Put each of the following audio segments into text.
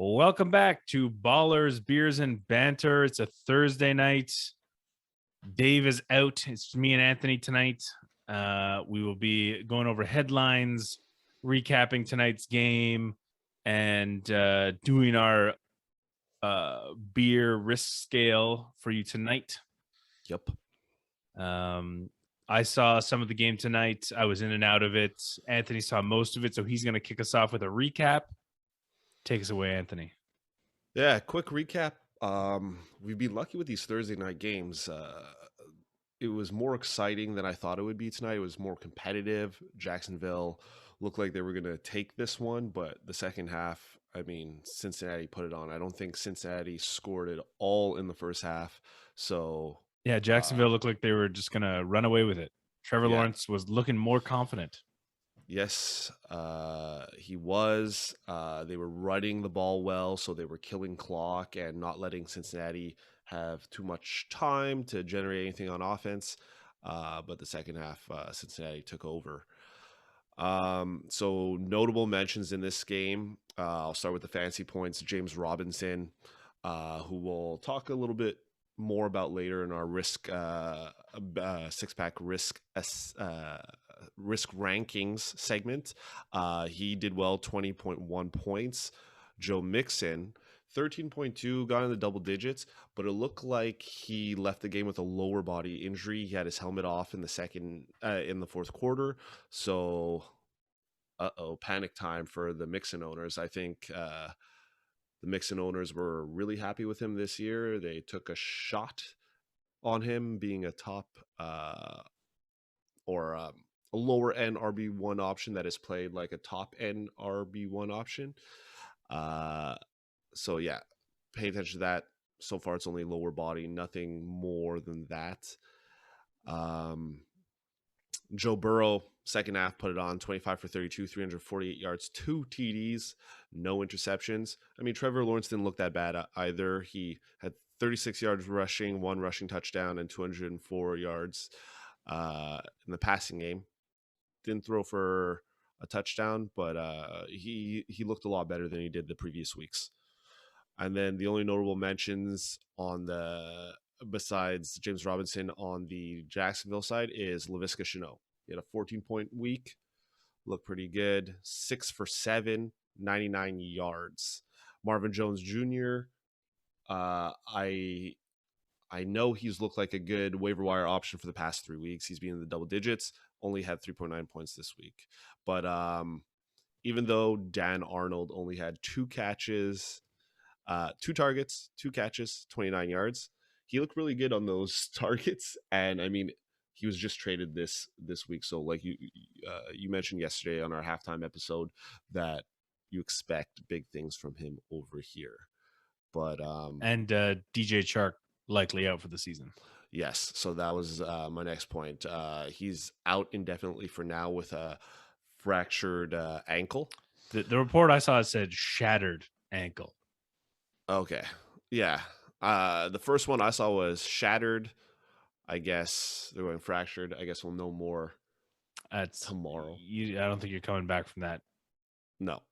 Welcome back to Ballers, Beers, and Banter. It's a Thursday night. Dave is out. It's me and Anthony tonight. We will be going over headlines, recapping tonight's game, and doing our beer risk scale for you tonight. Yep. I saw some of the game tonight. I was in and out of it. Anthony saw most of it, so he's going to kick us off with a recap. Take us away, Anthony. Yeah, quick recap. We've been lucky with these Thursday night games. It was more exciting than I thought it would be tonight. It was more competitive. Jacksonville looked like they were going to take this one, but the second half, Cincinnati put it on. I don't think Cincinnati scored it all in the first half. So, yeah, Jacksonville looked like they were just going to run away with it. Trevor Lawrence was looking more confident. Yes, he was. They were running the ball well, so they were killing clock and not letting Cincinnati have too much time to generate anything on offense. But the second half, Cincinnati took over. So notable mentions in this game. I'll start with the fantasy points. James Robinson, who we'll talk a little bit more about later in our risk six-pack risk rankings segment. He did well, 20.1 points. Joe Mixon, 13.2, got in the double digits, but it looked like he left the game with a lower body injury. He had his helmet off in the fourth quarter. So, panic time for the Mixon owners. I think the Mixon owners were really happy with him this year. They took a shot on him being a top or a lower end RB1 option that is played like a top end RB1 option. So yeah, pay attention to that. So far, it's only lower body, nothing more than that. Joe Burrow, second half, put it on 25 for 32, 348 yards, 2 TDs, no interceptions. I mean, Trevor Lawrence didn't look that bad either. He had 36 yards rushing, 1 rushing touchdown, and 204 yards in the passing game. Didn't throw for a touchdown, but he looked a lot better than he did the previous weeks. And then the only notable mentions besides James Robinson on the Jacksonville side is Laviska Shenault. He had a 14-point week, looked pretty good, 6 for 7, 99 yards. Marvin Jones Jr., I know he's looked like a good waiver wire option for the past 3 weeks. He's been in the double digits, only had 3.9 points this week. But even though Dan Arnold only had 2 catches, 2 targets, 2 catches, 29 yards, he looked really good on those targets. And I mean, he was just traded this week. So like you mentioned yesterday on our halftime episode that you expect big things from him over here. But and DJ Chark likely out for the season. Yes, so that was my next point. He's out indefinitely for now with a fractured ankle. The report I saw said shattered ankle. Okay, yeah. The first one I saw was shattered. I guess they're going fractured. I guess we'll know more tomorrow. I don't think you're coming back from that. No.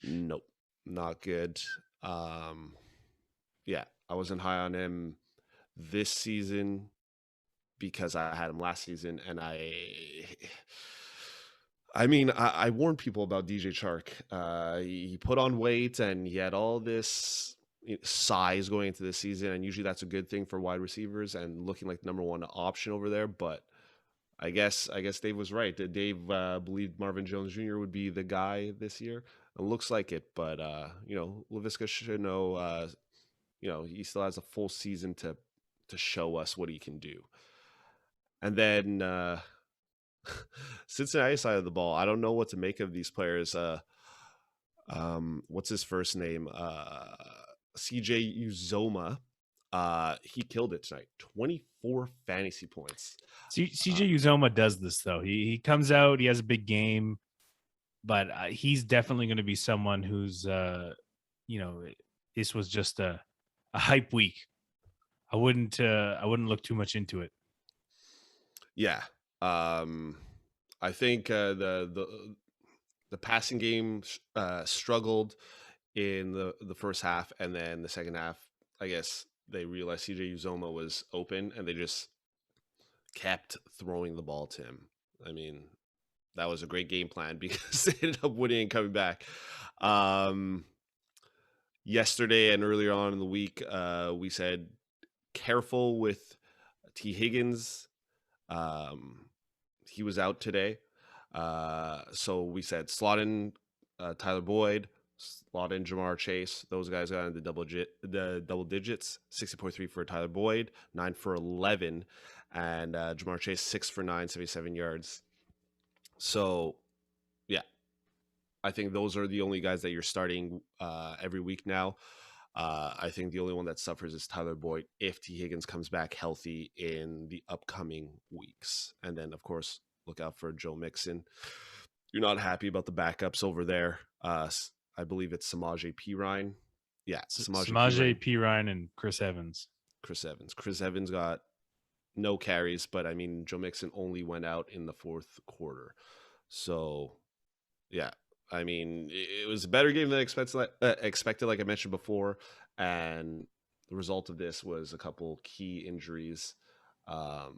Nope. Not good. Yeah, I wasn't high on him this season because I had him last season, and I warned people about DJ Chark. He put on weight and he had all this size going into the season, and usually that's a good thing for wide receivers and looking like the number one option over there. But I guess Dave was right. Dave believed Marvin Jones Jr. would be the guy this year. It looks like it, but Laviska Shenault, he still has a full season to show us what he can do. And then Cincinnati side of the ball, I don't know what to make of these players. What's his first name? CJ Uzoma. He killed it tonight. 24 fantasy points. CJ Uzoma does this though. He comes out, he has a big game, but he's definitely going to be someone who's this was just a hype week. I wouldn't look too much into it. Yeah. I think the passing game struggled in the first half, and then the second half, I guess they realized CJ Uzoma was open, and they just kept throwing the ball to him. I mean, that was a great game plan because they ended up winning and coming back. Yesterday and earlier on in the week, we said careful with T. Higgins. He was out today. So we said slot in Tyler Boyd, slot in Jamar Chase. Those guys got into the double digits. 60.3 for Tyler Boyd, 9 for 11, and Jamar Chase 6 for 9, 77 yards. So, yeah, I think those are the only guys that you're starting every week now. I think the only one that suffers is Tyler Boyd if T. Higgins comes back healthy in the upcoming weeks. And then, of course, look out for Joe Mixon. You're not happy about the backups over there. I believe it's Samaje Perine. Yeah, Samaje Perine and Chris Evans. Chris Evans got no carries, but I mean, Joe Mixon only went out in the fourth quarter. So, yeah. I mean, it was a better game than expected, like I mentioned before. And the result of this was a couple key injuries. Not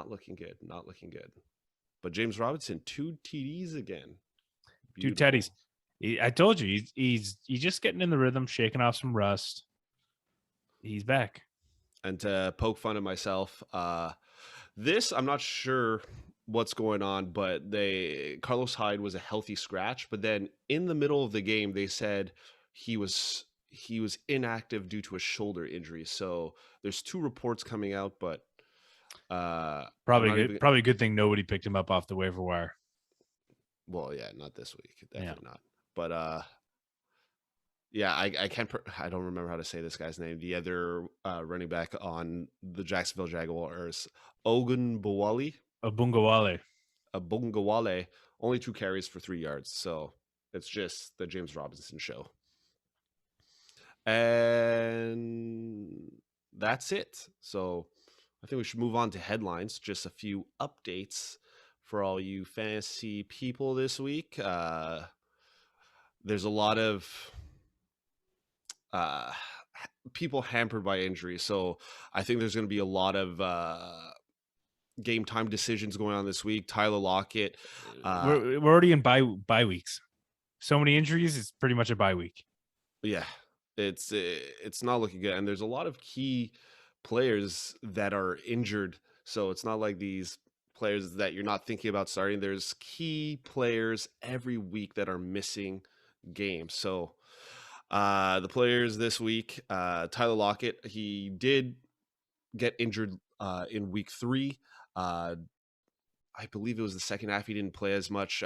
looking good. But James Robinson, 2 TDs again. Beautiful. 2 teddies. I told you, he's just getting in the rhythm, shaking off some rust. He's back. And to poke fun at myself, this, I'm not sure what's going on, but Carlos Hyde was a healthy scratch, but then in the middle of the game they said he was inactive due to a shoulder injury. So there's 2 reports coming out, but probably a good thing nobody picked him up off the waiver wire. Well, yeah, not this week, definitely not. But yeah, I don't remember how to say this guy's name. The other running back on the Jacksonville Jaguars, Ogunbowale, only 2 carries for 3 yards. So it's just the James Robinson show. And that's it. So I think we should move on to headlines. Just a few updates for all you fantasy people this week. There's a lot of people hampered by injury. So I think there's going to be a lot of game time decisions going on this week. Tyler Lockett. We're already in bye weeks. So many injuries, it's pretty much a bye week. Yeah, it's not looking good. And there's a lot of key players that are injured. So it's not like these players that you're not thinking about starting. There's key players every week that are missing games. So the players this week, Tyler Lockett, he did get injured in week 3. I believe it was the second half. He didn't play as much,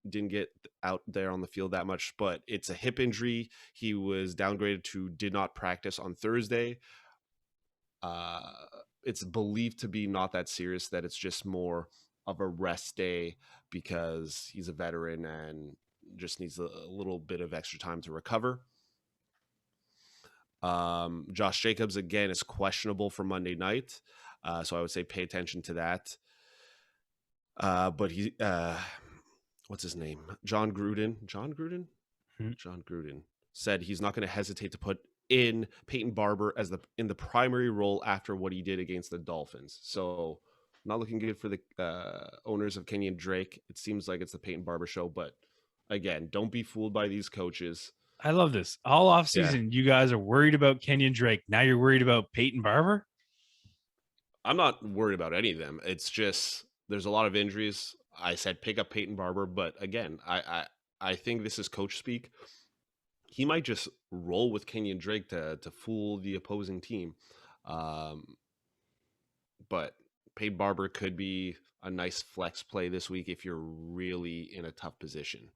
didn't get out there on the field that much, but it's a hip injury. He was downgraded to did not practice on Thursday. It's believed to be not that serious, that it's just more of a rest day because he's a veteran and just needs a little bit of extra time to recover. Josh Jacobs, again, is questionable for Monday night. So I would say pay attention to that. But he, what's his name? John Gruden said he's not going to hesitate to put in Peyton Barber as in the primary role after what he did against the Dolphins. So not looking good for the owners of Kenyon Drake. It seems like it's the Peyton Barber show, but again, don't be fooled by these coaches. I love this. All offseason, you guys are worried about Kenyon Drake. Now you're worried about Peyton Barber? I'm not worried about any of them. It's just there's a lot of injuries. I said pick up Peyton Barber, but again, I think this is coach speak. He might just roll with Kenyon Drake to fool the opposing team. But Peyton Barber could be a nice flex play this week if you're really in a tough position.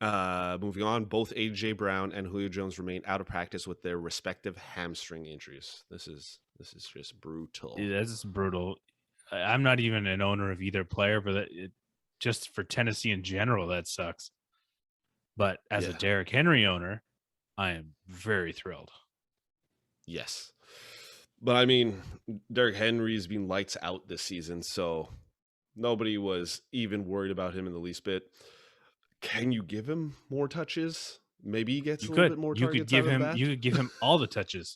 Moving on, both AJ Brown and Julio Jones remain out of practice with their respective hamstring injuries. This is just brutal. Yeah, that's brutal. I'm not even an owner of either player, but just for Tennessee in general, that sucks. But as a Derrick Henry owner, I am very thrilled. Yes. But I mean, Derrick Henry's been lights out this season, so nobody was even worried about him in the least bit. Can you give him more touches? Maybe he gets You a little could. bit more You could targets out give of the him. bat. You could give him all the touches.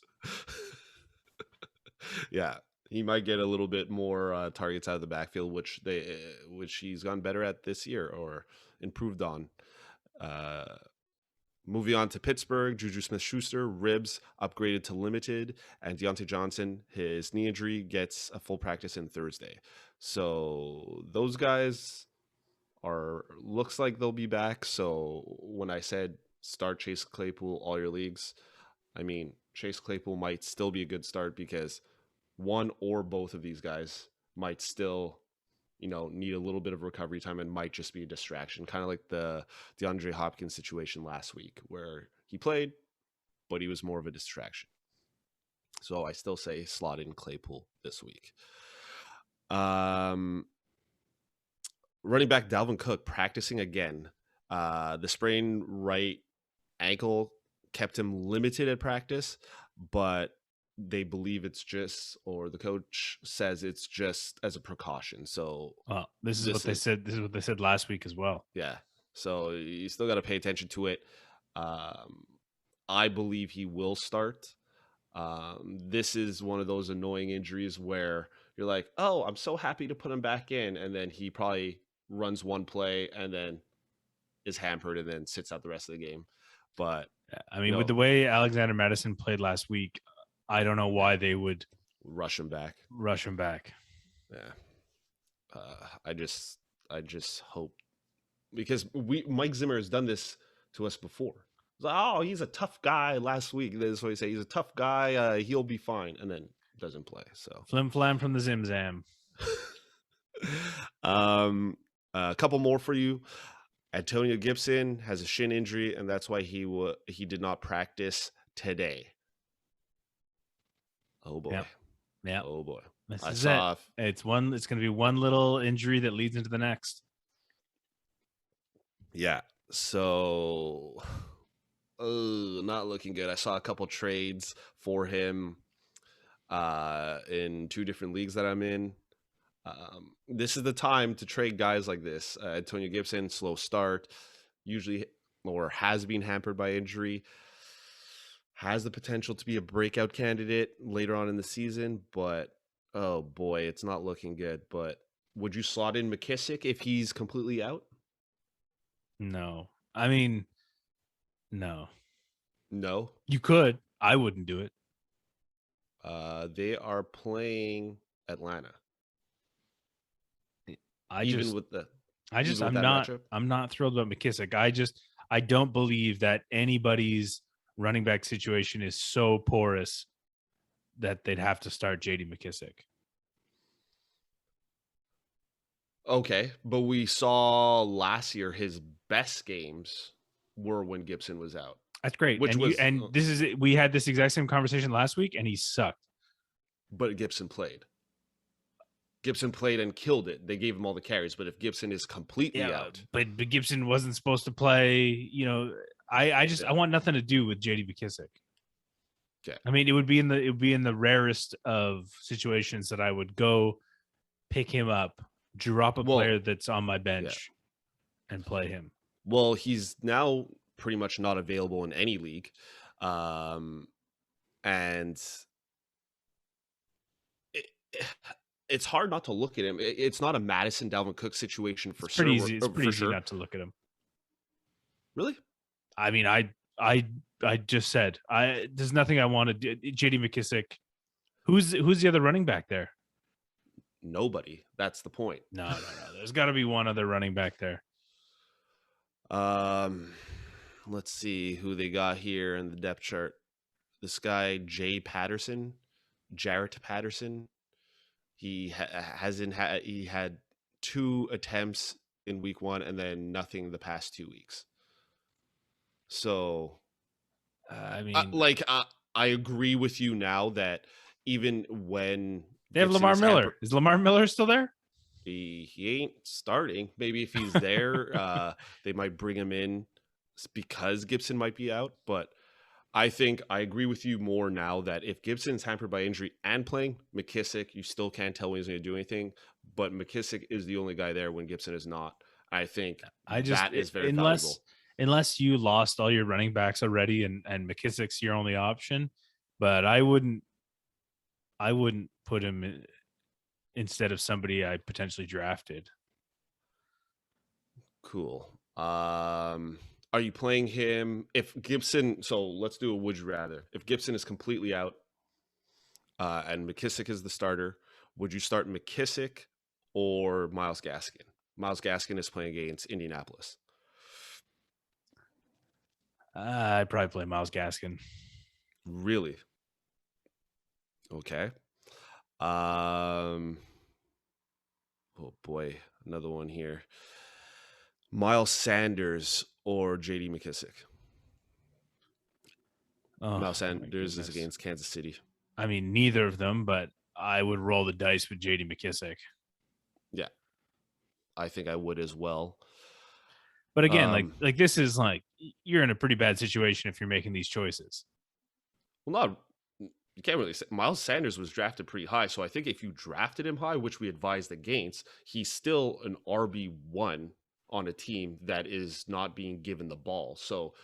Yeah, he might get a little bit more targets out of the backfield, which he's gotten better at this year or improved on. Moving on to Pittsburgh, JuJu Smith-Schuster, ribs upgraded to limited, and Diontae Johnson, his knee injury, gets a full practice in Thursday. So those guys looks like they'll be back. So when I said start Chase Claypool all your leagues, I mean Chase Claypool might still be a good start because one or both of these guys might still need a little bit of recovery time and might just be a distraction, kind of like the DeAndre Hopkins situation last week where he played, but he was more of a distraction. So I still say slot in Claypool this week. Running back Dalvin Cook practicing again. The sprained right ankle kept him limited at practice, but they believe it's just, or the coach says it's just as a precaution. So this is what they said. This is what they said last week as well. Yeah. So you still got to pay attention to it. I believe he will start. This is one of those annoying injuries where you're like, oh, I'm so happy to put him back in. And then he probably runs one play and then is hampered and then sits out the rest of the game. But I mean, with the way Alexander Madison played last week, I don't know why they would rush him back. Yeah. I just hope, because Mike Zimmer has done this to us before. He's like, oh, he's a tough guy last week. That's what he say. He's a tough guy. He'll be fine. And then doesn't play. So flim flam from the Zim Zam. A couple more for you. Antonio Gibson has a shin injury, and that's why he did not practice today. Oh boy. Yeah. Oh boy. It's going to be one little injury that leads into the next. Yeah. So not looking good. I saw a couple trades for him in two different leagues that I'm in. This is the time to trade guys like this. Antonio Gibson, slow start, usually or has been hampered by injury. Has the potential to be a breakout candidate later on in the season, but oh boy, it's not looking good. But would you slot in McKissic if he's completely out? No. I mean, no. No? You could. I wouldn't do it. They are playing Atlanta. I'm not thrilled about McKissic. I don't believe that anybody's running back situation is so porous that they'd have to start JD McKissic. Okay, but we saw last year his best games were when Gibson was out. That's great. We had this exact same conversation last week, and he sucked. But Gibson played. Gibson played and killed it. They gave him all the carries. But if Gibson is completely out, but Gibson wasn't supposed to play. I want nothing to do with JD McKissic. Okay. I mean, it would be in the rarest of situations that I would go pick him up, drop a player that's on my bench, and play him. Well, he's now pretty much not available in any league, and it's hard not to look at him. It's not a Madison Dalvin Cook situation for sure. It's pretty easy not to look at him. Really? I mean, I just said there's nothing I want to do. JD McKissic. Who's the other running back there? Nobody. That's the point. No. There's got to be one other running back there. Let's see who they got here in the depth chart. This guy Jarrett Patterson. He had 2 attempts in week 1 and then nothing the past 2 weeks. So, I mean, I agree with you now that even when they have Lamar Miller, is Lamar Miller still there? He ain't starting. Maybe if he's there, they might bring him in because Gibson might be out. But I think I agree with you more now that if Gibson's hampered by injury and playing, McKissic, you still can't tell when he's going to do anything. But McKissic is the only guy there when Gibson is not. I think I just that is very valuable. unless you lost all your running backs already and McKissic's your only option, but I wouldn't put him instead of somebody I potentially drafted. Cool. Are you playing him if Gibson? So let's do a would you rather. If Gibson is completely out, and McKissic is the starter, would you start McKissic or Myles Gaskin? Myles Gaskin is playing against Indianapolis. I'd probably play Myles Gaskin. Really? Okay. Oh boy, another one here. Miles Sanders or JD McKissic? Miles Sanders is against Kansas City. I mean, neither of them, but I would roll the dice with JD McKissic. Yeah, I think I would as well. But again, like this is like you're in a pretty bad situation if you're making these choices. Well, you can't really say. Miles Sanders was drafted pretty high, so I think if you drafted him high, which we advised against, he's still an RB1 on a team that is not being given the ball. So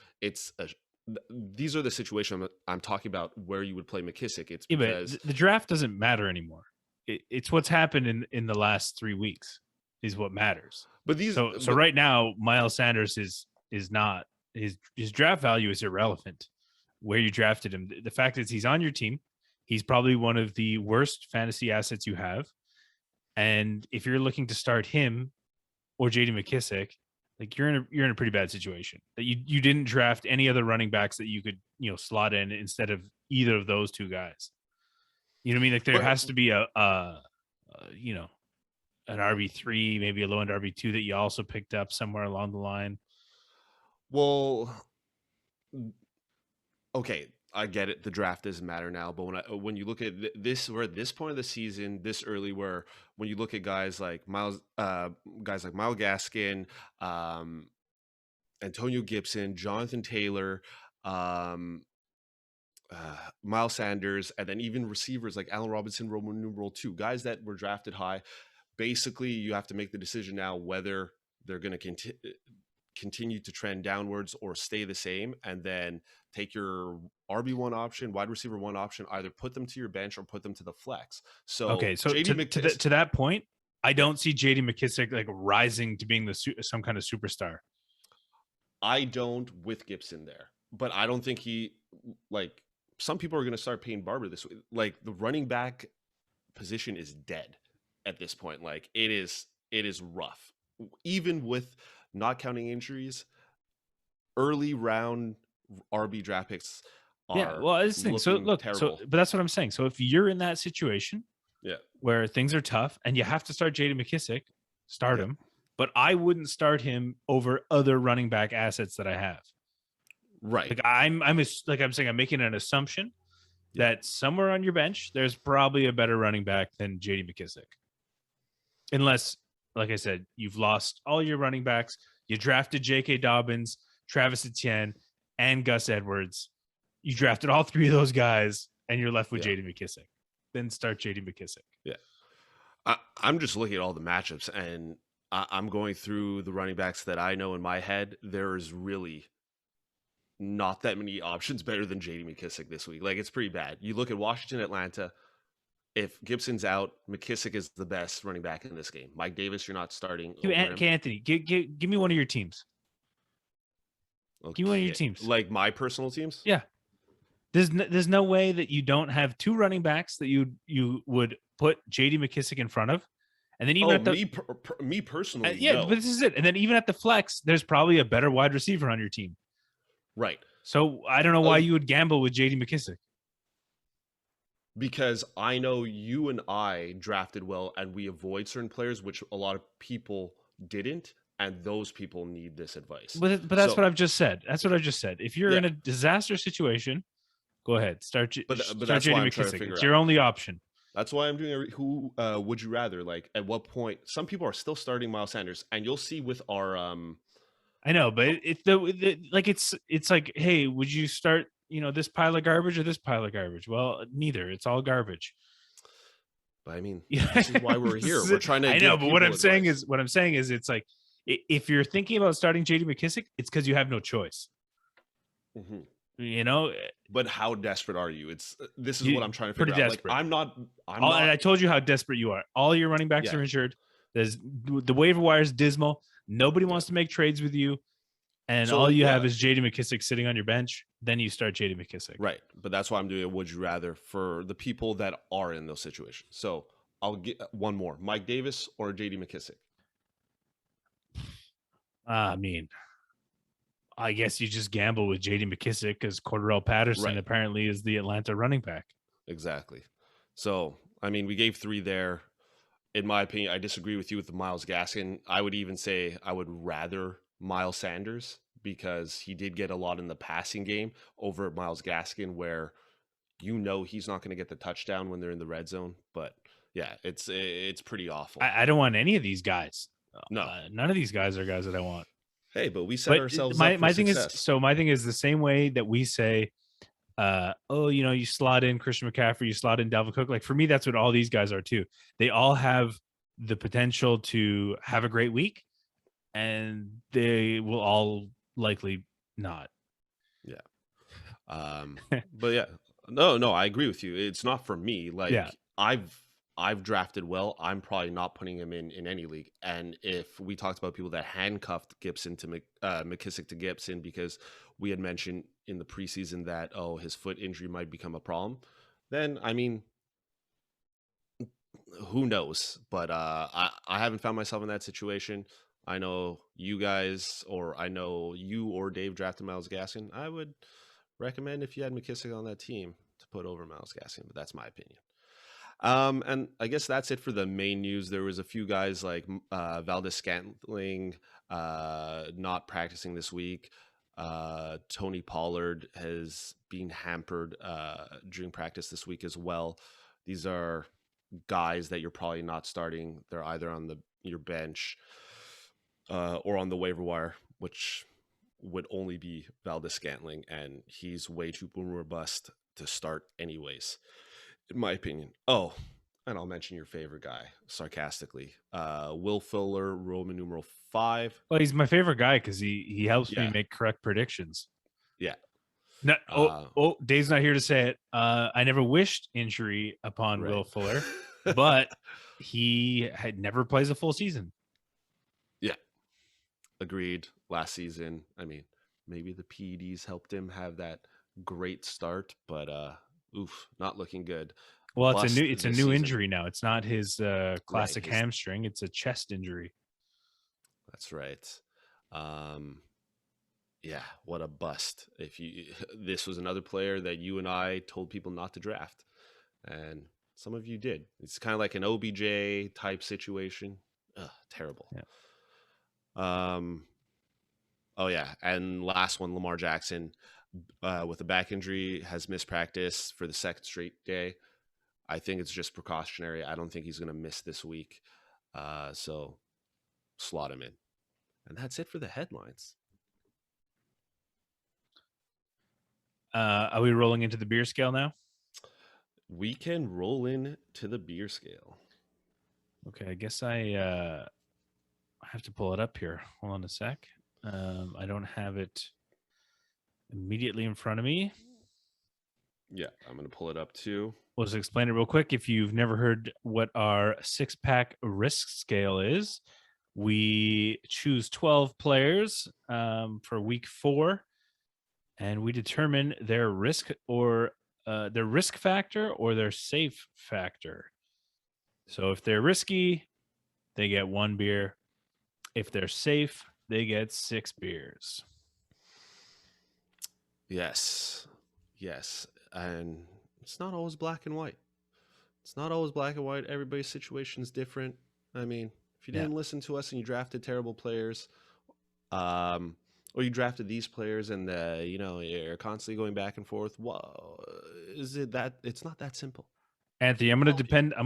these are the situations I'm talking about where you would play McKissic. It's because the draft doesn't matter anymore. It's what's happened in the last 3 weeks is what matters. But so right now, Miles Sanders is not his draft value is irrelevant. Where you drafted him, the fact is he's on your team. He's probably one of the worst fantasy assets you have. And if you're looking to start him or JD McKissic, like you're in a pretty bad situation. That you didn't draft any other running backs that you could slot in instead of either of those two guys. You know what I mean? Like there has to be an RB3, maybe a low end RB2 that you also picked up somewhere along the line. Well, okay, I get it. The draft doesn't matter now, but when you look at this, we're at this point of the season, this early, where when you look at guys like Myles Gaskin, Antonio Gibson, Jonathan Taylor, Miles Sanders, and then even receivers like Allen Robinson, Roman numeral 2, guys that were drafted high. Basically, you have to make the decision now whether they're going to continue to trend downwards or stay the same, and then take your RB1 option, wide receiver 1 option, either put them to your bench or put them to the flex. So okay, so to that point, I don't see JD McKissic like rising to being some kind of superstar. I don't with Gibson there, but I don't think he like some people are going to start paying Barber this way. Like the running back position is dead at this point. Like it is rough, even with not counting injuries. Early round RB draft picks are this thing. So look, terrible. But that's what I'm saying. So if you're in that situation, where things are tough and you have to start JD McKissic, start him. But I wouldn't start him over other running back assets that I have. Right. Like I'm saying, I'm making an assumption that somewhere on your bench there's probably a better running back than JD McKissic, unless, like I said, you've lost all your running backs. You drafted J.K. Dobbins, Travis Etienne, and Gus Edwards. You drafted all 3 of those guys, and you're left with JD McKissic. Then start JD McKissic. Yeah. I'm just looking at all the matchups, and I'm going through the running backs that I know in my head. There is really not that many options better than JD McKissic this week. Like, it's pretty bad. You look at Washington, Atlanta. If Gibson's out, McKissic is the best running back in this game. Mike Davis, you're not starting. Okay, Anthony, give me one of your teams. Okay. Give me one of your teams. Like my personal teams? Yeah. There's no way that you don't have 2 running backs that you would put JD McKissic in front of. And then even me personally, no. But this is it. And then even at the flex, there's probably a better wide receiver on your team. Right. So I don't know why you would gamble with JD McKissic. Because I know you and I drafted well, and we avoid certain players, which a lot of people didn't, and those people need this advice. But that's what I've just said. That's what I just said. If you're in a disaster situation, go ahead. Start JD McKissic. It's your only option. That's why I'm doing who would you rather? Like, at what point? Some people are still starting Miles Sanders, and you'll see with our I know, but it's like, hey, would you start this pile of garbage or this pile of garbage? Well, neither. It's all garbage. But I mean, this is why we're here. We're trying to. I know, but what I'm saying is, it's like If you're thinking about starting JD McKissic, it's because you have no choice. Mhm. You know, But how desperate are you? This is what I'm trying to pretty figure out. desperate. Like, I'm not. And I told you how desperate you are. All your running backs are injured. The waiver wire is dismal. Nobody wants to make trades with you. And So, all you have is JD McKissic sitting on your bench. Then you start JD McKissic. Right. But that's why I'm doing a would you rather for the people that are in those situations. So I'll get one more. Mike Davis or JD McKissic? I mean, I guess you just gamble with JD McKissic because Cordarrelle Patterson apparently is the Atlanta running back. Exactly. So, I mean, we gave 3 there. In my opinion, I disagree with you with the Myles Gaskin. I would even say I would rather Miles Sanders because he did get a lot in the passing game over Myles Gaskin, where he's not going to get the touchdown when they're in the red zone. But yeah, it's pretty awful. I don't want any of these guys. No, none of these guys are guys that I want. Hey, but we set ourselves up for my thing success. My thing is the same way that we say, you slot in Christian McCaffrey, you slot in Dalvin Cook. Like for me, that's what all these guys are too. They all have the potential to have a great week, and they will all likely not. Yeah. But yeah, no, I agree with you. It's not for me. Like I've drafted well. I'm probably not putting him in any league. And if we talked about people that handcuffed Gibson to McKissic to Gibson because we had mentioned in the preseason that his foot injury might become a problem, then I mean, who knows? But I haven't found myself in that situation. I know you guys, or I know you or Dave drafted Myles Gaskin. I would recommend if you had McKissic on that team to put over Myles Gaskin, but that's my opinion. And I guess that's it for the main news. There was a few guys like Valdes-Scantling not practicing this week. Tony Pollard has been hampered during practice this week as well. These are guys that you're probably not starting. They're either on your bench or on the waiver wire, which would only be Valdes-Scantling, and he's way too boom or bust to start anyways, in my opinion. Oh, and I'll mention your favorite guy sarcastically, Will Fuller, Roman numeral 5. Well, he's my favorite guy because he helps me make correct predictions. Yeah. No, Dave's not here to say it. I never wished injury upon Will Fuller, but he never plays a full season. Yeah. Agreed. Last season, I mean, maybe the PEDs helped him have that great start, but not looking good. Well, it's a new injury now. It's not his classic hamstring. It's a chest injury. That's right. Yeah, what a bust. This was another player that you and I told people not to draft, and some of you did. It's kind of like an OBJ type situation. Terrible. Yeah. Oh yeah, and last one, Lamar Jackson with a back injury has missed practice for the second straight day. I think it's just precautionary. I don't think he's going to miss this week. So slot him in. And that's it for the headlines. Are we rolling into the beer scale now? We can roll in to the beer scale. Okay, I guess I have to pull it up here. Hold on a sec. I don't have it immediately in front of me. Yeah, I'm going to pull it up too. We'll just explain it real quick. If you've never heard what our 6-pack risk scale is, we choose 12 players for week 4, and we determine their risk or their risk factor or their safe factor. So if they're risky, they get 1 beer. If they're safe, they get 6 beers. Yes. And it's not always black and white. Everybody's situation is different. I mean, if you didn't listen to us and you drafted terrible players, or you drafted these players and you're constantly going back and forth, well, is it that? It's not that simple. Anthony, I'm going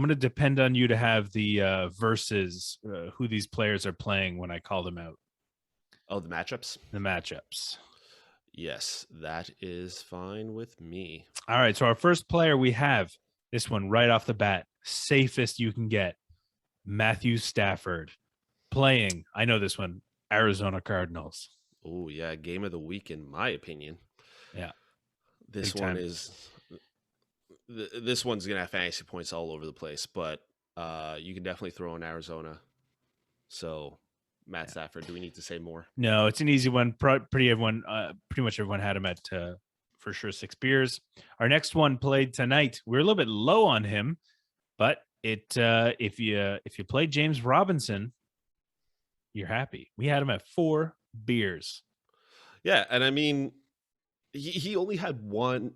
to depend on you to have the versus who these players are playing when I call them out. Oh, the matchups? The matchups. Yes, that is fine with me. All right, so our first player, we have this one right off the bat, safest you can get, Matthew Stafford, playing, I know this one, Arizona Cardinals. Oh yeah, game of the week in my opinion. Yeah, This big one time. is this one's gonna have fantasy points all over the place, but you can definitely throw in Arizona. So Matt Stafford, do we need to say more? No, it's an easy one. Pretty much everyone had him at for sure 6 beers. Our next one played tonight. We're a little bit low on him, but if you play James Robinson, you're happy. We had him at 4 beers. Yeah, and I mean, he only had one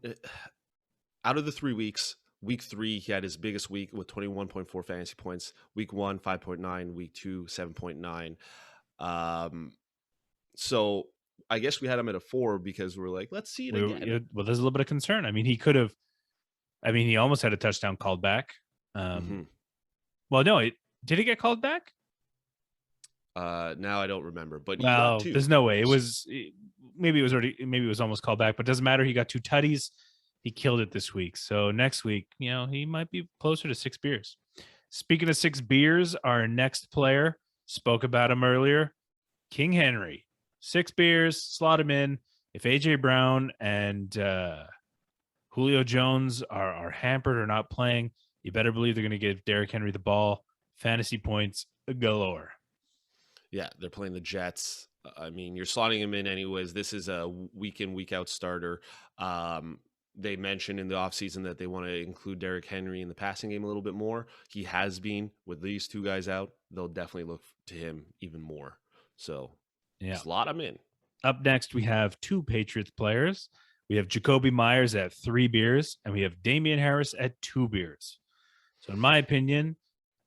out of the 3 weeks. Week 3, he had his biggest week with 21.4 fantasy points. Week 1, 5.9. Week 2, 7.9. So I guess we had him at a 4 because we're like, let's see it again. Well, there's a little bit of concern. I mean, he could have. I mean, he almost had a touchdown called back. Well, no, did he get called back? Now I don't remember, but well, there's no way. Maybe it was almost called back, but doesn't matter. He got 2 tutties. He killed it this week. So next week, he might be closer to 6 beers. Speaking of 6 beers, our next player, spoke about him earlier, King Henry. 6 beers, slot him in. If AJ Brown and Julio Jones are hampered or not playing, you better believe they're going to give Derrick Henry the ball. Fantasy points galore. Yeah, they're playing the Jets. I mean, you're slotting him in anyways. This is a week in, week out starter. They mentioned in the offseason that they want to include Derrick Henry in the passing game a little bit more. He has been. With these 2 guys out, they'll definitely look to him even more. So slot him in. Up next, we have 2 Patriots players. We have Jacoby Meyers at 3 beers, and we have Damien Harris at 2 beers. So in my opinion,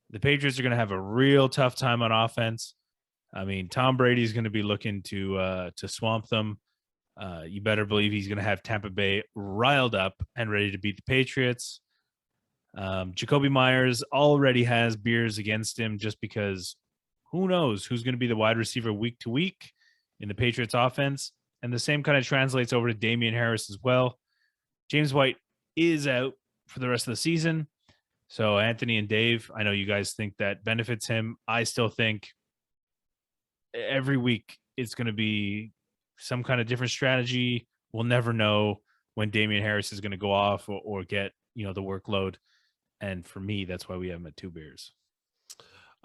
the Patriots are going to have a real tough time on offense. I mean, Tom Brady's going to be looking to swamp them. You better believe he's going to have Tampa Bay riled up and ready to beat the Patriots. Jacoby Meyers already has beers against him just because who knows who's going to be the wide receiver week to week in the Patriots offense. And the same kind of translates over to Damien Harris as well. James White is out for the rest of the season. So Anthony and Dave, I know you guys think that benefits him. I still think every week it's going to be some kind of different strategy. We'll never know when Damien Harris is going to go off or get, the workload. And for me, that's why we have him at 2 beers.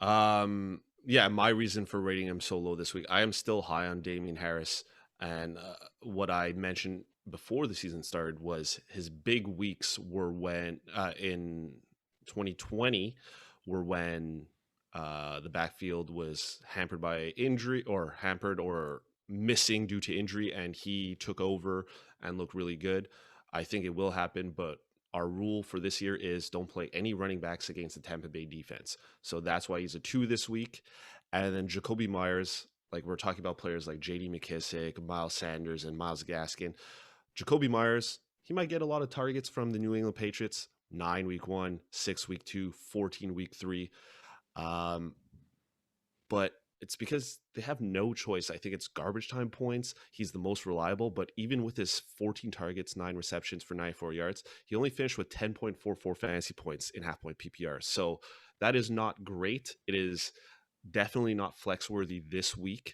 Yeah, my reason for rating him so low this week, I am still high on Damien Harris. And what I mentioned before the season started was his big weeks were when in 2020 were when the backfield was hampered by injury or missing due to injury, and he took over and looked really good. I think it will happen, but our rule for this year is don't play any running backs against the Tampa Bay defense. So that's why he's a 2 this week. And then Jacoby Meyers, like we're talking about players like J.D. McKissic, Miles Sanders, and Myles Gaskin. Jacoby Meyers, he might get a lot of targets from the New England Patriots. 9 week 1, 6 week 2, 14 week 3. But it's because they have no choice. I think it's garbage time points. He's the most reliable, but even with his 14 targets, 9 receptions for 94 yards, he only finished with 10.44 fantasy points in half point PPR. So that is not great. It is definitely not flex worthy this week.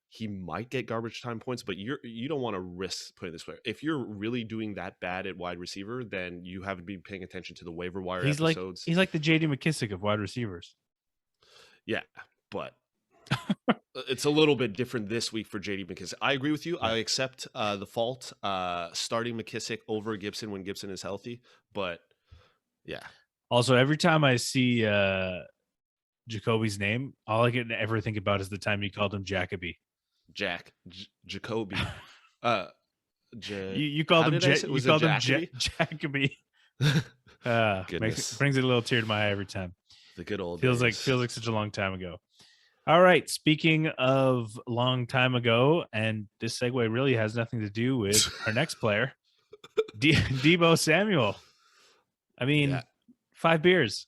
He might get garbage time points, but you don't want to risk putting this way. If you're really doing that bad at wide receiver, then you haven't been paying attention to the waiver wire episodes. He's like the J.D. McKissic of wide receivers. Yeah, but it's a little bit different this week for J.D. McKissic. I agree with you. I accept the fault starting McKissic over Gibson when Gibson is healthy, but yeah. Also, every time I see Jacoby's name, all I can ever think about is the time you called him Jacoby. Jacoby. You called him Jacoby. Brings a little tear to my eye every time. The good old feels days. like such a long time ago. All right. Speaking of long time ago, and this segue really has nothing to do with our next player, Deebo Samuel. I mean, 5 beers.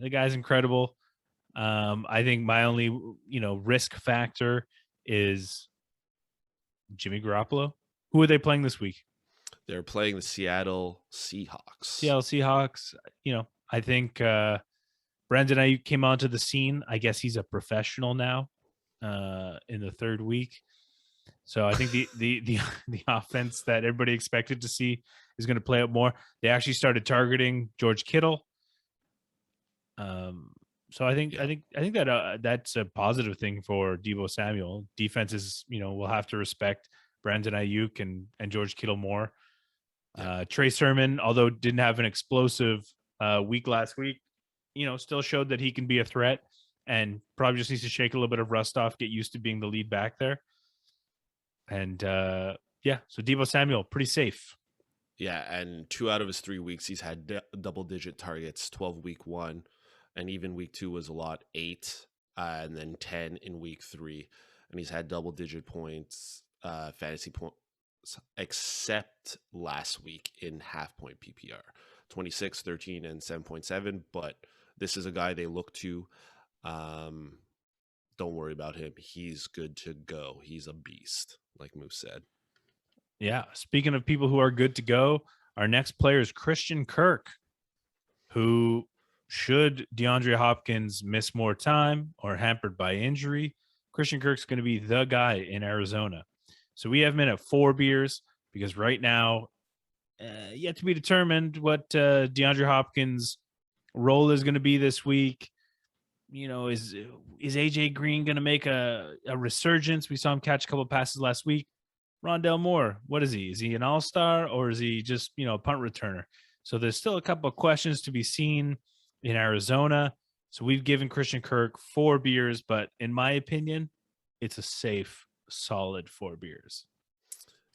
The guy's incredible. I think my only, risk factor is Jimmy Garoppolo. Who are they playing this week? They're playing the Seattle Seahawks. Seattle Seahawks. I think Brandon Ayuk came onto the scene. I guess he's a professional now. in the third week. So I think the offense that everybody expected to see is going to play out more. They actually started targeting George Kittle. So I think that that's a positive thing for Deebo Samuel. Defenses, will have to respect Brandon Ayuk and George Kittle more. Trey Sermon, although didn't have an explosive week last week, still showed that he can be a threat and probably just needs to shake a little bit of rust off, get used to being the lead back there. And so Deebo Samuel, pretty safe. Yeah, and 2 out of his 3 weeks, he's had double-digit targets, 12 week 1, and even week 2 was a lot, 8, and then 10 in week 3. And he's had double-digit points, fantasy points, except last week in half-point PPR, 26, 13, and 7.7. But this is a guy they look to. Don't worry about him. He's good to go. He's a beast, like Moose said. Yeah. Speaking of people who are good to go, our next player is Christian Kirk, who, should DeAndre Hopkins miss more time or hampered by injury, Christian Kirk's going to be the guy in Arizona. So we have him in at 4 beers because right now, yet to be determined what DeAndre Hopkins' role is going to be this week. Is AJ Green going to make a resurgence? We saw him catch a couple of passes last week. Rondell Moore, what is he? Is he an all-star or is he just, a punt returner? So there's still a couple of questions to be seen in Arizona. So we've given Christian Kirk 4 beers, but in my opinion, it's a safe, solid 4 beers.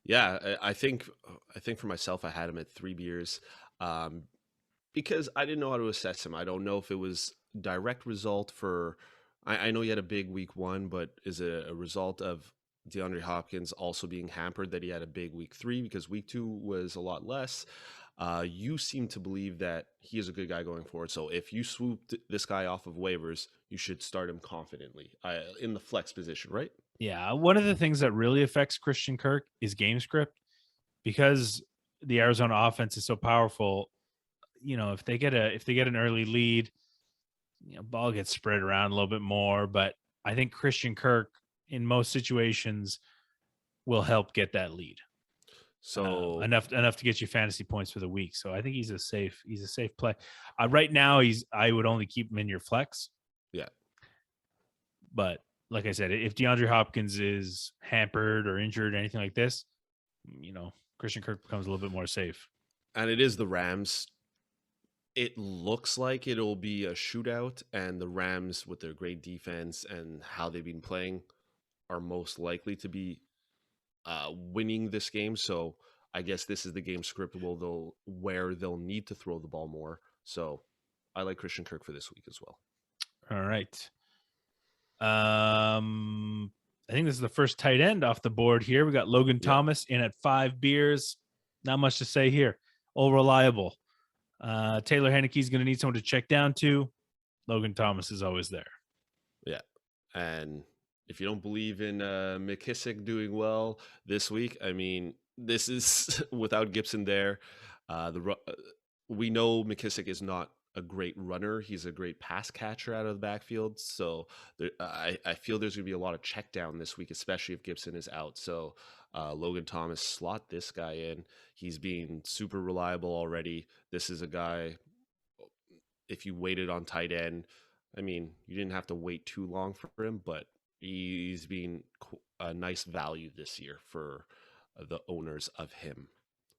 Yeah, I think for myself, I had him at 3 beers because I didn't know how to assess him. I don't know if it was direct result for. I know he had a big week 1, but is it a result of DeAndre Hopkins also being hampered that he had a big week 3 because week 2 was a lot less? You seem to believe that he is a good guy going forward. So if you swooped this guy off of waivers, you should start him confidently in the flex position, right? Yeah, one of the things that really affects Christian Kirk is game script because the Arizona offense is so powerful. If they get an early lead, ball gets spread around a little bit more. But I think Christian Kirk in most situations will help get that lead. So enough to get you fantasy points for the week. So I think he's a safe play. Right now, I would only keep him in your flex. Yeah. But like I said, if DeAndre Hopkins is hampered or injured or anything like this, Christian Kirk becomes a little bit more safe. And it is the Rams. It looks like it'll be a shootout, and the Rams, with their great defense and how they've been playing, are most likely to be winning this game. So I guess this is the game script where they'll need to throw the ball more. So I like Christian Kirk for this week as well. All right. I think this is the first tight end off the board here. We got Logan Thomas in at 5 beers. Not much to say here. All reliable. Taylor Heinicke's going to need someone to check down to. Logan Thomas is always there. Yeah. And if you don't believe in McKissic doing well this week, I mean, this is without Gibson there. We know McKissic is not a great runner. He's a great pass catcher out of the backfield. So I feel there's going to be a lot of check down this week, especially if Gibson is out. So Logan Thomas, slot this guy in. He's being super reliable already. This is a guy, if you waited on tight end, I mean, you didn't have to wait too long for him, but he's been a nice value this year for the owners of him.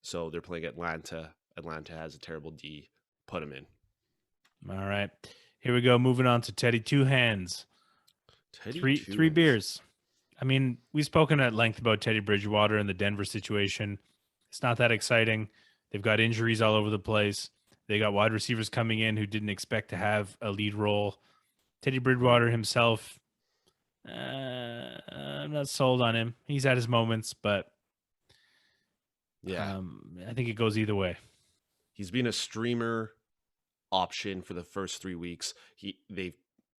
So they're playing Atlanta. Atlanta has a terrible D. Put him in. All right. Here we go. Moving on to Teddy Two Hands. Three beers. I mean, we've spoken at length about Teddy Bridgewater and the Denver situation. It's not that exciting. They've got injuries all over the place. They got wide receivers coming in who didn't expect to have a lead role. Teddy Bridgewater himself, I'm not sold on him. He's had his moments, but yeah, I think it goes either way. He's been a streamer option for the first 3 weeks.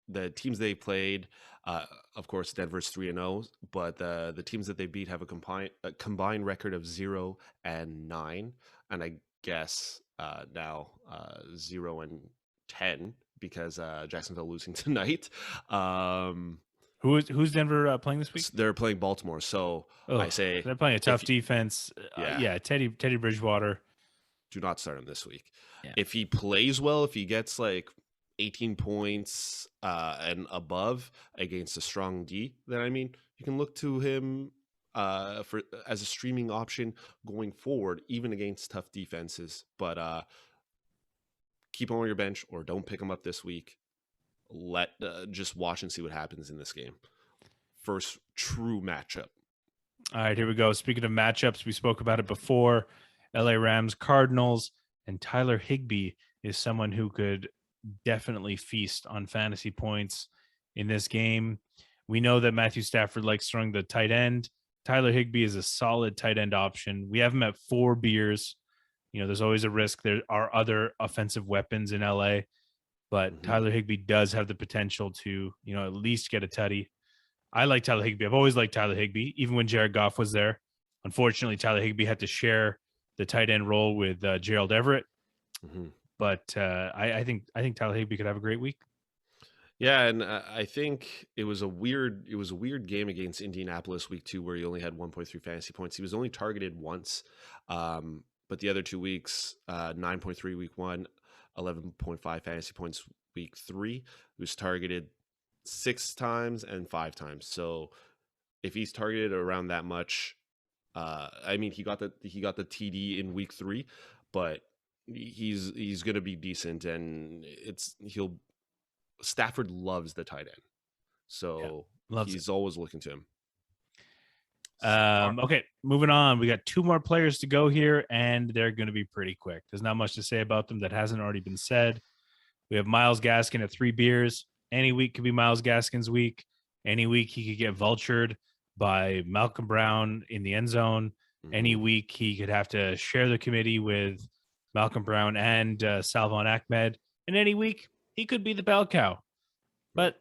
The teams they played, of course, Denver's 3-0, but the teams that they beat have a combined record of 0-9, and I guess now 0-10 because Jacksonville losing tonight. Who's Denver playing this week? They're playing Baltimore. So I say they're playing a tough defense. yeah, Teddy Bridgewater. do not start him this week. Yeah. If he plays well, if he gets like 18 points and above against a strong D, then I mean you can look to him for as a streaming option going forward, even against tough defenses. But keep him on your bench or don't pick him up this week. Just watch and see what happens in this game. First true matchup. All right, here we go. Speaking of matchups, we spoke about it before. LA Rams, Cardinals, and Tyler Higbee is someone who could definitely feast on fantasy points in this game. We know that Matthew Stafford likes throwing the tight end. Tyler Higbee is a solid tight end option. We have him at 4 beers. There's always a risk. There are other offensive weapons in LA, but Tyler Higbee does have the potential to, at least get a tutty. I like Tyler Higbee. I've always liked Tyler Higbee, even when Jared Goff was there. Unfortunately, Tyler Higbee had to share the tight end role with Gerald Everett. But I think Tyler Higbee could have a great week. Yeah, and I think it was a weird game against Indianapolis week 2 where he only had 1.3 fantasy points. He was only targeted once, but the other 2 weeks, 9.3 week 1, 11.5 fantasy points week 3. He was targeted 6 times and 5 times. So if he's targeted around that much, I mean he got the TD in week 3, but he's going to be decent, and Stafford loves the tight end, so he's always looking to him. Okay, moving on. We got 2 more players to go here, and they're going to be pretty quick. There's not much to say about them that hasn't already been said. We have Myles Gaskin at 3 beers. Any week could be Myles Gaskin's week. Any week he could get vultured by Malcolm Brown in the end zone. Any week he could have to share the committee with Malcolm Brown and Salvon Ahmed. And any week he could be the bell cow, but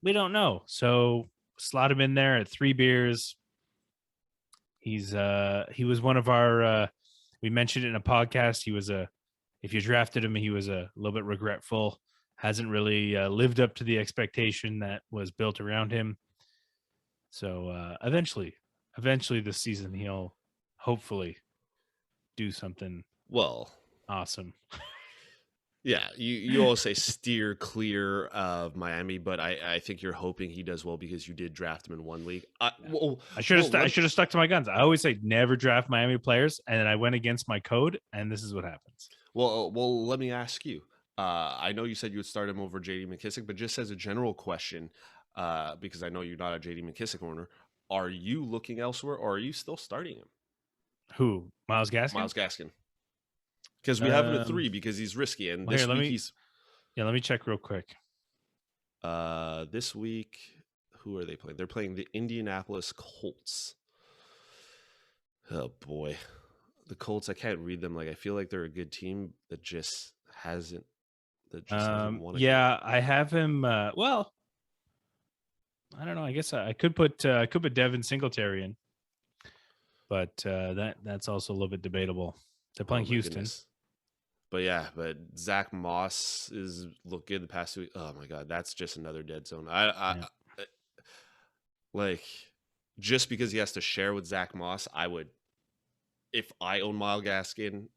we don't know. So slot him in there at 3 beers. He was one of our, we mentioned it in a podcast. If you drafted him, he was a little bit regretful. Hasn't really lived up to the expectation that was built around him. So eventually this season, he'll hopefully do something awesome. Yeah, you all say steer clear of Miami, but I think you're hoping he does well because you did draft him in 1 league. I should have stuck to my guns. I always say never draft Miami players, and then I went against my code, and this is what happens. Well, let me ask you. I know you said you would start him over J.D. McKissic, but just as a general question, because I know you're not a J.D. McKissic owner, are you looking elsewhere, or are you still starting him? Who? Myles Gaskin? Myles Gaskin. Because we have him at 3 because he's risky, and this week he's. Yeah, let me check real quick. This week, who are they playing? They're playing the Indianapolis Colts. Oh boy, the Colts! I can't read them. Like I feel like they're a good team that just hasn't. Won. Yeah, I have him. Well, I don't know. I guess I could put Devin Singletary in, but that's also a little bit debatable. They're playing Houston. Goodness. But Zach Moss is look good the past 2 weeks. Oh my God, that's just another dead zone. Like just because he has to share with Zach Moss, I would, if I own Myles Gaskin,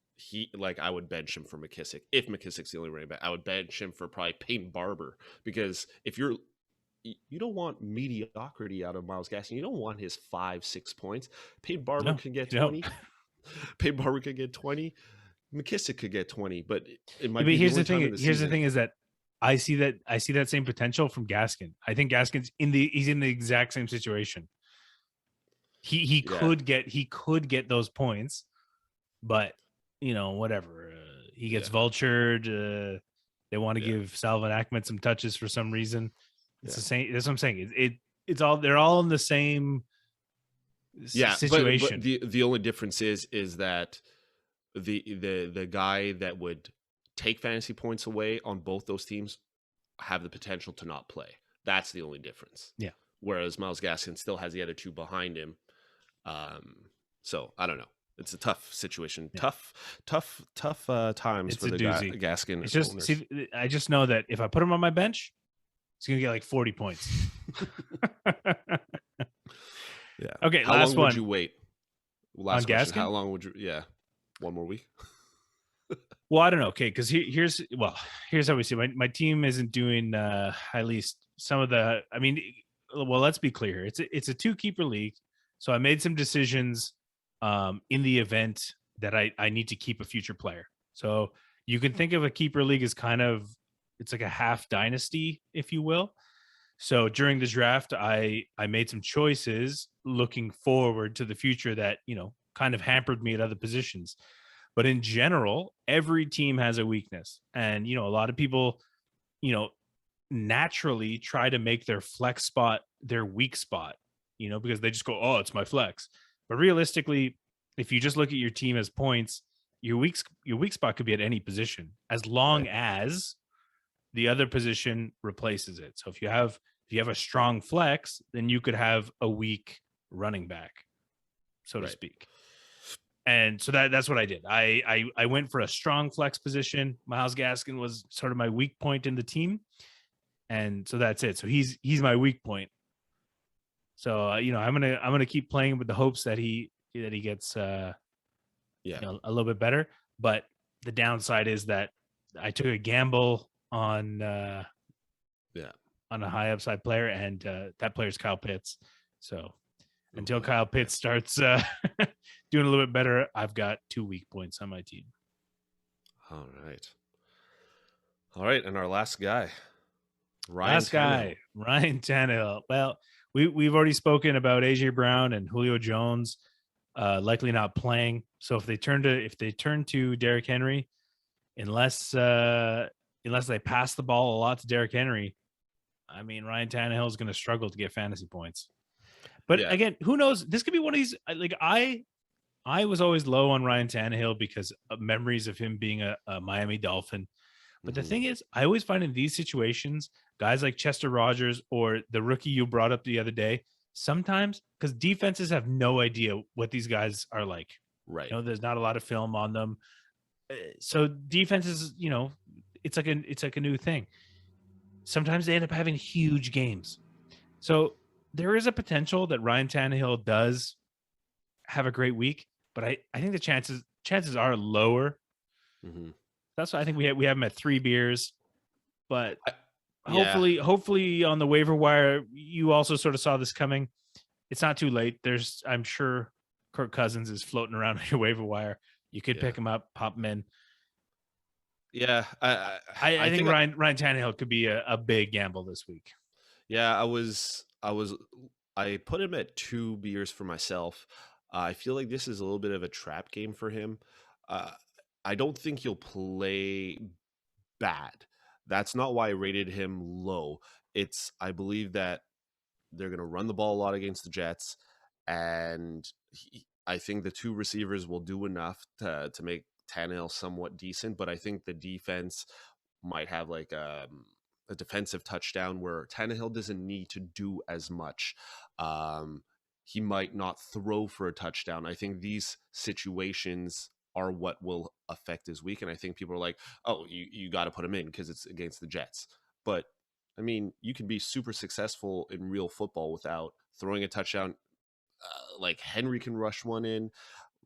I would bench him for McKissic. If McKissic's the only running back, I would bench him for probably Peyton Barber, because if you don't want mediocrity out of Myles Gaskin, you don't want his 5-6 points. Peyton Barber can get 20. Peyton Barber could get 20. McKissic could get 20, but it might be. Here's the thing. Here's the thing is that I see that same potential from Gaskin. I think Gaskin's he's in the exact same situation. He could get those points, but whatever. He gets vultured. They want to give Salvon Ahmed some touches for some reason. It's the same. That's what I'm saying. They're all in the same situation. But the only difference is that the guy that would take fantasy points away on both those teams have the potential to not play. That's the only difference. Yeah. Whereas Myles Gaskin still has the other 2 behind him. So I don't know. It's a tough situation. Yeah. Tough times for the Gaskin. I just know that if I put him on my bench, He's going to get like 40 points. Yeah. Okay, How last long one. would you wait? Last On question. Gaskin? How long would you? Yeah, one more week. Well, I don't know. Okay, because here's how we see my team isn't doing at least some of the. I mean, well, let's be clear. It's a 2-keeper league, so I made some decisions in the event that I need to keep a future player. So you can think of a keeper league as kind of, it's like a half dynasty, if you will. So during the draft, I made some choices looking forward to the future that, kind of hampered me at other positions. But in general, every team has a weakness. And, a lot of people, naturally try to make their flex spot their weak spot, because they just go, oh, it's my flex. But realistically, if you just look at your team as points, your weak spot could be at any position as long Right. as the other position replaces it. So if you have a strong flex, then you could have a weak running back, so to speak. And so that's what I did. I went for a strong flex position. Myles Gaskin was sort of my weak point in the team. And so that's it. So he's my weak point. So I'm gonna keep playing with the hopes that he gets a little bit better. But the downside is that I took a gamble on a high upside player, and that player's Kyle Pitts. So until Kyle Pitts starts doing a little bit better, I've got 2 weak points on my team. All right, and our last guy. Ryan Tannehill. Well, we've already spoken about AJ Brown and Julio Jones likely not playing. So if they turn to Derrick Henry, unless they pass the ball a lot to Derrick Henry, I mean, Ryan Tannehill is going to struggle to get fantasy points. But again, who knows? This could be one of these. Like I was always low on Ryan Tannehill because of memories of him being a Miami Dolphin. But the thing is, I always find in these situations, guys like Chester Rogers or the rookie you brought up the other day, sometimes because defenses have no idea what these guys are like. Right. There's not a lot of film on them. So defenses, it's like a new thing. Sometimes they end up having huge games. So there is a potential that Ryan Tannehill does have a great week, but I think the chances are lower. That's why I think we have him at 3 beers, but hopefully on the waiver wire, you also sort of saw this coming. It's not too late. I'm sure Kirk Cousins is floating around on your waiver wire. You could pick him up, pop him in. Yeah. I think Ryan Tannehill could be a big gamble this week. Yeah, I put him at 2 beers for myself. I feel like this is a little bit of a trap game for him. I don't think he'll play bad. That's not why I rated him low. I believe that they're going to run the ball a lot against the Jets, and I think the 2 receivers will do enough to make Tannehill somewhat decent, but I think the defense might have like a defensive touchdown where Tannehill doesn't need to do as much. He might not throw for a touchdown. I think these situations are what will affect his week. And I think people are like, oh, you got to put him in because it's against the Jets. But I mean, you can be super successful in real football without throwing a touchdown. Like Henry can rush 1 in,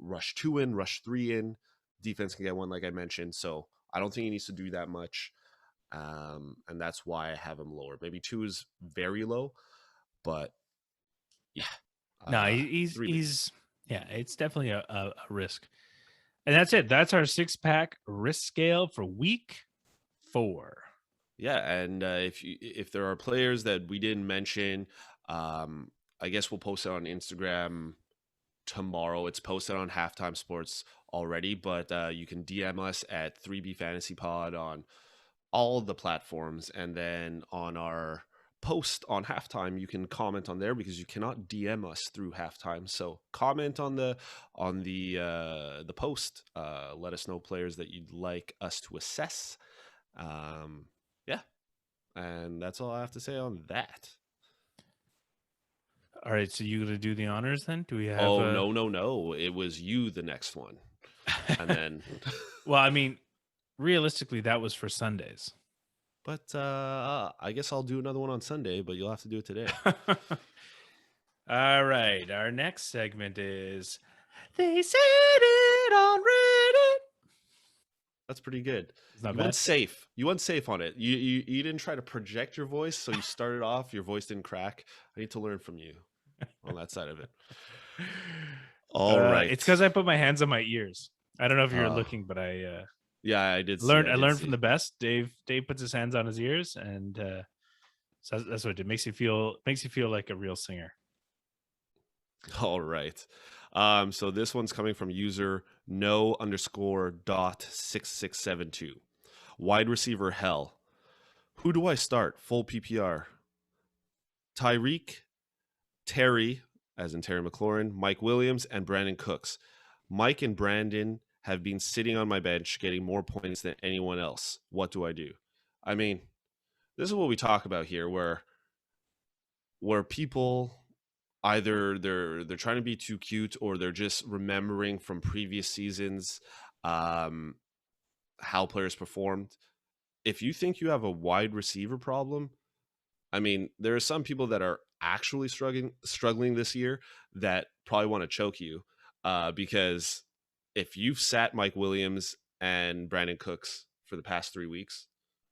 rush 2 in, rush 3 in. Defense can get 1, like I mentioned. So I don't think he needs to do that much. And that's why I have him lower. Maybe 2 is very low, but yeah. No, he's it's definitely a risk. And that's it. That's our 6-pack risk scale for week 4. Yeah, and if there are players that we didn't mention, I guess we'll post it on Instagram tomorrow. It's posted on Halftime Sports already, but you can DM us at 3B Fantasy Pod on all the platforms, and then on our post on Halftime you can comment on there because you cannot DM us through Halftime. So comment on the post. Let us know players that you'd like us to assess. And that's all I have to say on that. All right, so you gonna do the honors then? Do we have? Oh no! It was you the next one, and then. Well, I mean, realistically, that was for Sundays. But I guess I'll do another one on Sunday, but you'll have to do it today. All right. Our next segment is They Said It on Reddit. That's pretty good. It's not You bad. went safe. You went safe on it. You didn't try to project your voice, so you started off. Your voice didn't crack. I need to learn from you on that side of it. All right. It's because I put my hands on my ears. I don't know if you're Oh, looking, but I yeah, I did see. learned. I I did learned from see. the best. Dave puts his hands on his ears, and so that's what it did. Makes you feel like a real singer. All right. So this one's coming from user no_dot6672. Wide receiver hell. Who do I start? Full PPR. Tyreek, Terry, as in Terry McLaurin, Mike Williams, and Brandon Cooks. Mike and Brandon have been sitting on my bench getting more points than anyone else. What do I do? I mean, this is what we talk about here, where people either they're trying to be too cute, or they're just remembering from previous seasons how players performed. If you think you have a wide receiver problem, I mean, there are some people that are actually struggling this year that probably want to choke you, because if you've sat Mike Williams and Brandon Cooks for the past 3 weeks,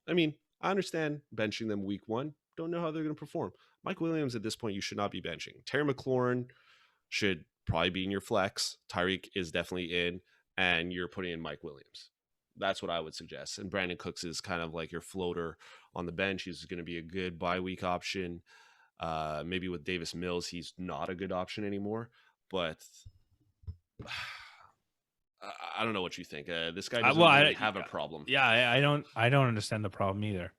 I mean, I understand benching them week 1. Don't know how they're going to perform. Mike Williams at this point, you should not be benching. Terry McLaurin should probably be in your flex. Tyreek is definitely in, and you're putting in Mike Williams. That's what I would suggest. And Brandon Cooks is kind of like your floater on the bench. He's going to be a good bye week option. Maybe with Davis Mills, he's not a good option anymore. But I don't know what you think. This guy doesn't really have a problem. Yeah, I don't understand the problem either.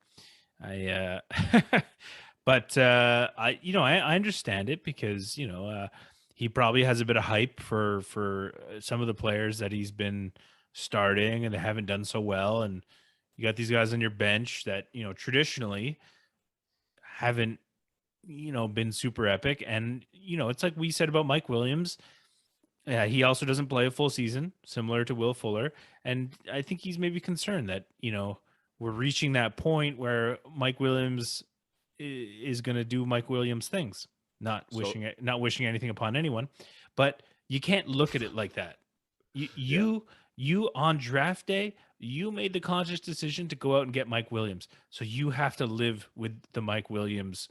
But I understand it because he probably has a bit of hype for some of the players that he's been starting and they haven't done so well, and you got these guys on your bench that traditionally haven't been super epic, and it's like we said about Mike Williams. Yeah, he also doesn't play a full season, similar to Will Fuller, and I think he's maybe concerned that we're reaching that point where Mike Williams is going to do Mike Williams things. Not wishing anything upon anyone, but you can't look at it like that. You on draft day, you made the conscious decision to go out and get Mike Williams, so you have to live with the Mike Williams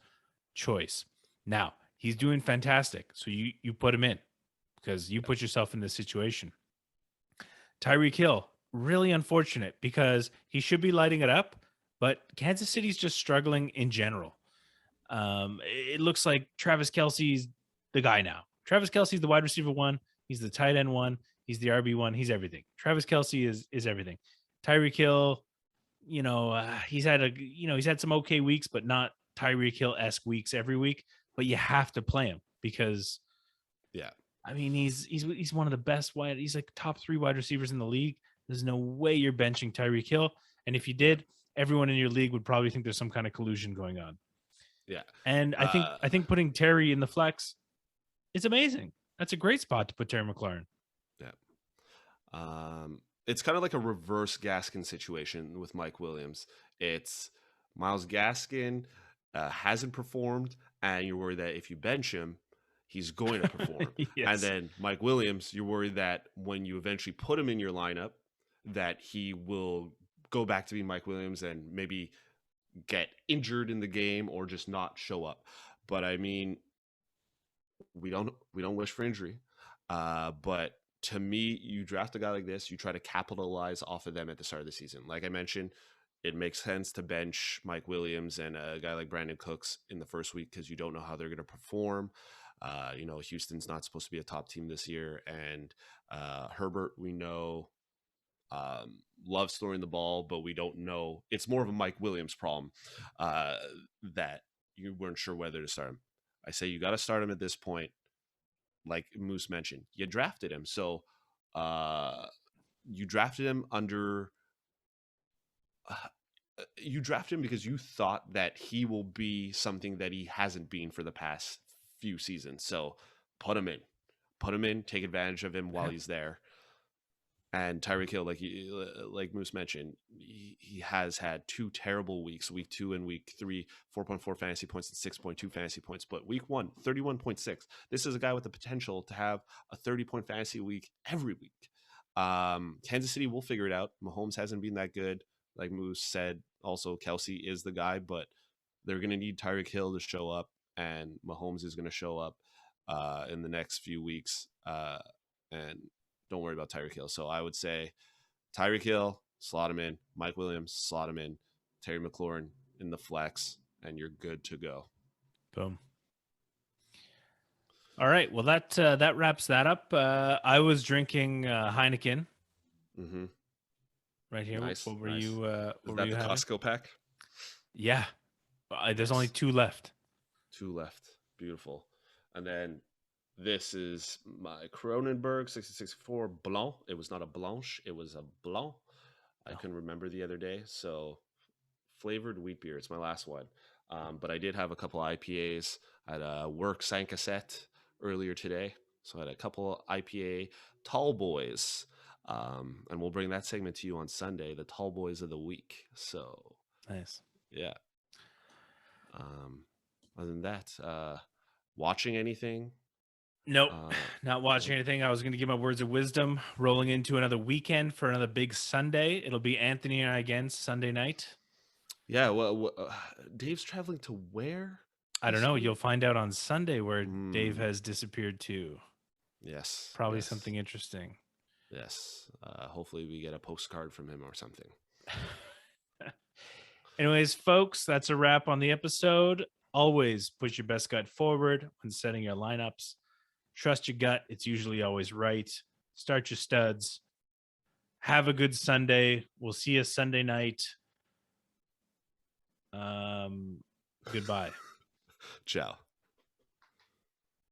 choice. Now he's doing fantastic, so you put him in because you put yourself in this situation. Tyreek Hill, really unfortunate because he should be lighting it up, but Kansas City's just struggling in general. It looks like Travis Kelce's the guy now. Travis Kelce's the wide receiver 1. He's the tight end 1. He's the RB 1. He's everything. Travis Kelce is everything. Tyreek Hill, he's had some okay weeks, but not Tyreek Hill-esque weeks every week. But you have to play him because, I mean, he's one of the best he's like top 3 wide receivers in the league. There's no way you're benching Tyreek Hill, and if you did, everyone in your league would probably think there's some kind of collusion going on. Yeah, and I think putting Terry in the flex is amazing. That's a great spot to put Terry McLaurin. Yeah, it's kind of like a reverse Gaskin situation with Mike Williams. It's Myles Gaskin hasn't performed, and you're worried that if you bench him, he's going to perform. Yes. And then Mike Williams, you're worried that when you eventually put him in your lineup, that he will go back to being Mike Williams and maybe get injured in the game or just not show up. But I mean, we don't wish for injury. But to me, you draft a guy like this, you try to capitalize off of them at the start of the season. Like I mentioned, it makes sense to bench Mike Williams and a guy like Brandon Cooks in the first week because you don't know how they're going to perform. Houston's not supposed to be a top team this year, and Herbert, we know, loves throwing the ball, but we don't know. It's more of a Mike Williams problem that you weren't sure whether to start him. I say you got to start him at this point. Like Moose mentioned, you drafted him. So you drafted him you drafted him because you thought that he will be something that he hasn't been for the past few seasons. So put him in, take advantage of him while he's there. And Tyreek Hill, like Moose mentioned, he has had 2 terrible weeks, week 2 and week 3, 4.4 fantasy points and 6.2 fantasy points. But week 1, 31.6. This is a guy with the potential to have a 30-point fantasy week every week. Kansas City will figure it out. Mahomes hasn't been that good. Like Moose said, also Kelsey is the guy, but they're going to need Tyreek Hill to show up, and Mahomes is going to show up in the next few weeks. And don't worry about Tyreek Hill. So I would say Tyreek Hill, slot him in. Mike Williams, slot him in. Terry McLaurin in the flex, and you're good to go. Boom. All right. Well, that wraps that up. I was drinking Heineken. Mm-hmm. Right here. Nice. What were nice. you? Is What that were you the having? Costco pack? Yeah. There's Nice. only 2 left. 2 left. Beautiful. And then this is my Kronenberg 1664 Blanc. It was not a Blanche. It was a Blanc. I couldn't remember the other day. So flavored wheat beer. It's my last one. But I did have a couple IPAs. I had a work 5 cassette earlier today. So I had a couple IPA tall boys. And we'll bring that segment to you on Sunday, the tall boys of the week. So Nice. yeah. Other than that, watching anything? Nope. Not watching anything. I was going to give my words of wisdom. Rolling into another weekend for another big Sunday. It'll be Anthony and I again Sunday night. Yeah. Well, Dave's traveling to where? I don't know. You'll find out on Sunday where Dave Mm. has disappeared to. Yes. Probably yes, something interesting. Yes. Hopefully we get a postcard from him or something. Anyways, folks, that's a wrap on the episode. Always push your best gut forward when setting your lineups. Trust your gut. It's usually always right. Start your studs. Have a good Sunday. We'll see you Sunday night. Goodbye. Ciao.